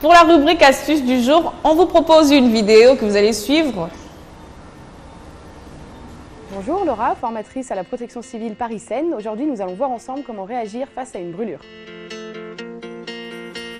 Pour la rubrique astuces du jour, on vous propose une vidéo que vous allez suivre. Bonjour Laura, formatrice à la protection civile Paris-Seine. Aujourd'hui, nous allons voir ensemble comment réagir face à une brûlure.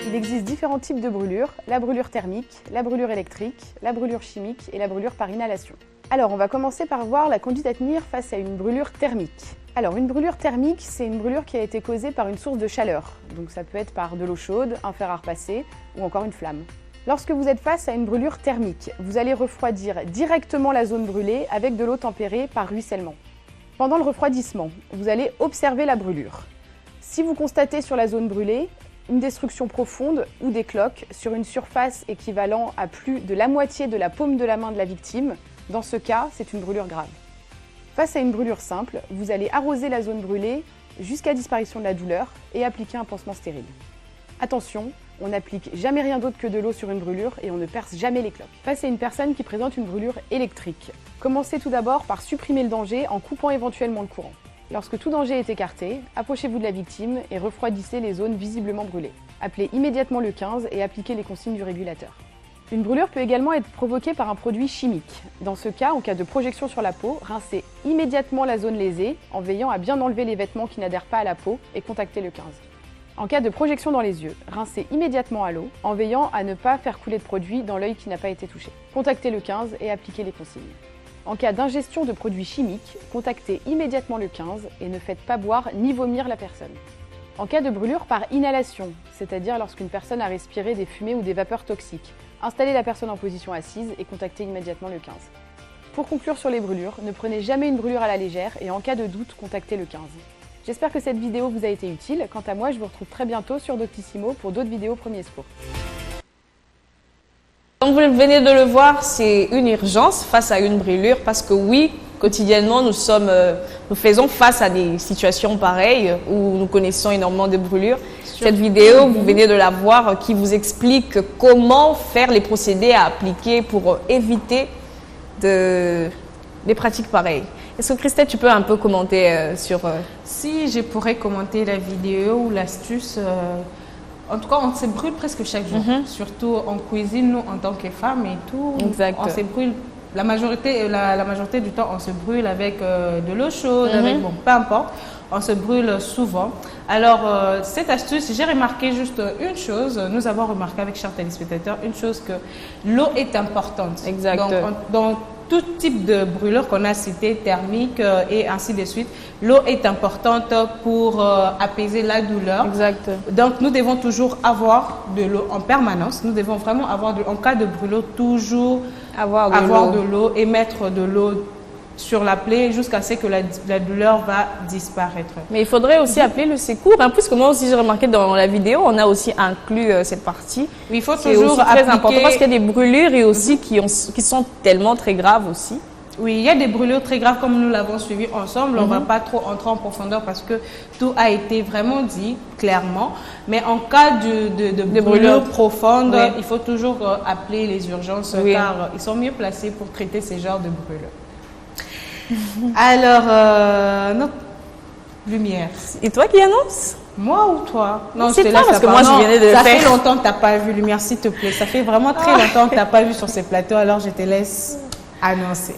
Il existe différents types de brûlures, la brûlure thermique, la brûlure électrique, la brûlure chimique et la brûlure par inhalation. Alors, on va commencer par voir la conduite à tenir face à une brûlure thermique. Alors, une brûlure thermique, c'est une brûlure qui a été causée par une source de chaleur. Donc ça peut être par de l'eau chaude, un fer à repasser ou encore une flamme. Lorsque vous êtes face à une brûlure thermique, vous allez refroidir directement la zone brûlée avec de l'eau tempérée par ruissellement. Pendant le refroidissement, vous allez observer la brûlure. Si vous constatez sur la zone brûlée une destruction profonde ou des cloques sur une surface équivalent à plus de la moitié de la paume de la main de la victime, dans ce cas, c'est une brûlure grave. Face à une brûlure simple, vous allez arroser la zone brûlée jusqu'à disparition de la douleur et appliquer un pansement stérile. Attention, on n'applique jamais rien d'autre que de l'eau sur une brûlure et on ne perce jamais les cloques. Face à une personne qui présente une brûlure électrique, commencez tout d'abord par supprimer le danger en coupant éventuellement le courant. Lorsque tout danger est écarté, approchez-vous de la victime et refroidissez les zones visiblement brûlées. Appelez immédiatement le 15 et appliquez les consignes du régulateur. Une brûlure peut également être provoquée par un produit chimique. Dans ce cas, en cas de projection sur la peau, rincez immédiatement la zone lésée en veillant à bien enlever les vêtements qui n'adhèrent pas à la peau et contactez le 15. En cas de projection dans les yeux, rincez immédiatement à l'eau en veillant à ne pas faire couler de produit dans l'œil qui n'a pas été touché. Contactez le 15 et appliquez les consignes. En cas d'ingestion de produits chimiques, contactez immédiatement le 15 et ne faites pas boire ni vomir la personne. En cas de brûlure par inhalation, c'est-à-dire lorsqu'une personne a respiré des fumées ou des vapeurs toxiques, installez la personne en position assise et contactez immédiatement le 15. Pour conclure sur les brûlures, ne prenez jamais une brûlure à la légère et en cas de doute, contactez le 15. J'espère que cette vidéo vous a été utile. Quant à moi, je vous retrouve très bientôt sur Doctissimo pour d'autres vidéos premiers secours. Comme vous venez de le voir, c'est une urgence face à une brûlure parce que oui, quotidiennement, nous faisons face à des situations pareilles où nous connaissons énormément de brûlures. Cette vidéo, vous venez de la voir, qui vous explique comment faire les procédés à appliquer pour éviter des pratiques pareilles. Est-ce que Christelle, tu peux un peu commenter sur... Si je pourrais commenter la vidéo ou l'astuce, en tout cas, on se brûle presque chaque jour. Surtout en cuisine, nous, en tant que femmes et tout, Exact. on se brûle. La majorité du temps, on se brûle avec de l'eau chaude, avec, bon, peu importe, on se brûle souvent. Alors, cette astuce, j'ai remarqué juste une chose, nous avons remarqué avec chers téléspectateurs, une chose que l'eau est importante. Exact. Donc, dans tout type de brûlure qu'on a cité, thermique et ainsi de suite, l'eau est importante pour apaiser la douleur. Exact. Donc, nous devons toujours avoir de l'eau en permanence. Nous devons vraiment avoir, en cas de brûlure, toujours avoir de l'eau et mettre de l'eau sur la plaie jusqu'à ce que la douleur va disparaître. Mais il faudrait aussi appeler le secours, hein, puisque moi aussi j'ai remarqué dans la vidéo, on a aussi inclus cette partie. Oui, il faut c'est toujours aussi très appliquer... important parce qu'il y a des brûlures et aussi qui sont tellement très graves aussi. Oui, il y a des brûlures très graves comme nous l'avons suivi ensemble. On ne va pas trop entrer en profondeur parce que tout a été vraiment dit clairement. Mais en cas de brûlures profondes, il faut toujours appeler les urgences car ils sont mieux placés pour traiter ces genres de brûlures. Alors, notre lumière. Et toi qui annonce? Moi ou toi? Non, je te laisse parce que moi je viens de ça fait longtemps que tu n'as pas vu lumière, s'il te plaît. Ça fait vraiment très longtemps que tu n'as pas vu sur ces plateaux, alors je te laisse annoncer.